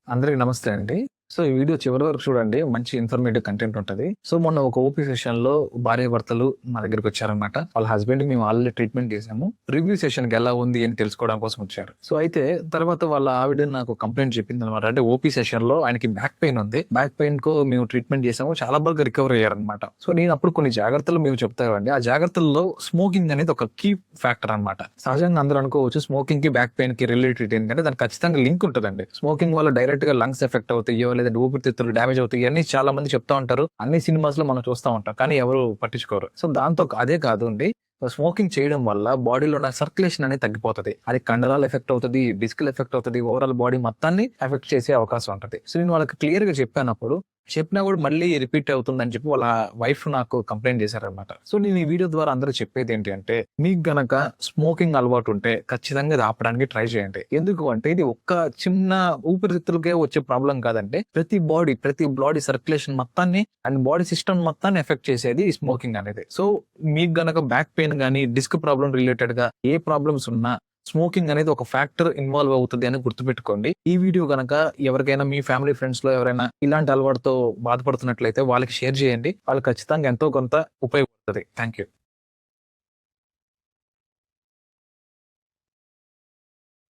అందరికి నమస్తే అండి. సో, ఈ వీడియో చివరి వరకు చూడండి. మంచి ఇన్ఫర్మేటివ్ కంటెంట్ ఉంటది. సో, మొన్న ఒక ఓపీ సెషన్‌లో భార్యాభర్తలు మా దగ్గరికొచ్చారనమాట. వాళ్ళ హస్బెండ్‌కి మేము ఆల్రెడీ ట్రీట్మెంట్ చేసాము. రివ్యూ సెషన్‌కి ఎలా ఉంది అని తెలుసుకోవడం కోసం వచ్చారు. సో, అయితే తర్వాత వాళ్ళ ఆవిడ నాకు కంప్లెయింట్ చెప్పిందనమాట. అంటే ఓపీ సెషన్‌లో ఆయనకి బ్యాక్ పెయిన్ ఉంది. బ్యాక్ పెయిన్‌కు మేము ట్రీట్మెంట్ చేసాము. చాలా బాగా రికవర్ అయ్యారనమాట. సో, నేను అప్పుడు కొన్ని జాగ్రత్తలు మేము చెప్తామండి. ఆ జాగ్రత్తల్లో స్మోకింగ్ అనేది ఒక కీ ఫ్యాక్టర్ అనమాట. సహజంగా అందరూ అనుకోవచ్చు స్మోకింగ్‌కి, బ్యాక్ పెయిన్‌కి రిలేటెడ్ ఏంటంటే దానికి ఖచ్చితంగా లింక్ ఉంటదండి. స్మోకింగ్ వల్ల డైరెక్ట్‌గా లంగ్స్ ఎఫెక్ట్ అవుతాయో లేదంటే ఊపిరితిత్తులు డ్యామేజ్ అవుతాయి. ఇవన్నీ చాలా మంది చెప్తా ఉంటారు. అన్ని సినిమాస్ లో మనం చూస్తా ఉంటాం. కానీ ఎవరు పట్టించుకోరు. సో దాంతో అదే కాదు అండి. స్మోకింగ్ చేయడం వల్ల బాడీలో ఉన్న సర్క్యులేషన్ అనేది తగ్గిపోతుంది. అది కండరాలు ఎఫెక్ట్ అవుతుంది, డిస్కులు ఎఫెక్ట్ అవుతుంది, ఓవరాల్ బాడీ మొత్తాన్ని ఎఫెక్ట్ చేసే అవకాశం ఉంటుంది. సో నేను వాళ్ళకి క్లియర్ గా చెప్పానప్పుడు చెప్పినా కూడా మళ్ళీ రిపీట్ అవుతుందని చెప్పి వాళ్ళ వైఫ్ నాకు కంప్లైంట్ చేశారనమాట. సో నేను ఈ వీడియో ద్వారా అందరూ చెప్పేది ఏంటి అంటే, మీకు గనక స్మోకింగ్ అలవాటు ఉంటే ఖచ్చితంగా ఇది ఆపడానికి ట్రై చేయండి. ఎందుకు అంటే ఇది ఒక్క చిన్న ఊపిరితిత్తులకే వచ్చే ప్రాబ్లం కాదంటే ప్రతి బాడీ సర్క్యులేషన్ మొత్తాన్ని అండ్ బాడీ సిస్టమ్ మొత్తాన్ని ఎఫెక్ట్ చేసేది ఈ స్మోకింగ్ అనేది. సో మీకు గనక బ్యాక్ పెయిన్ గానీ డిస్క్ ప్రాబ్లం రిలేటెడ్ గా ఏ ప్రాబ్లమ్స్ ఉన్నా స్మోకింగ్ అనేది ఒక ఫ్యాక్టర్ ఇన్వాల్వ్ అవుతుంది అని గుర్తుపెట్టుకోండి. ఈ వీడియో గనక ఎవరికైనా మీ ఫ్యామిలీ ఫ్రెండ్స్ లో ఎవరైనా ఇలాంటి అలవాటుతో బాధపడుతున్నట్లయితే వాళ్ళకి షేర్ చేయండి. వాళ్ళు ఖచ్చితంగా ఎంతో కొంత ఉపయోగపడుతుంది. Thank you.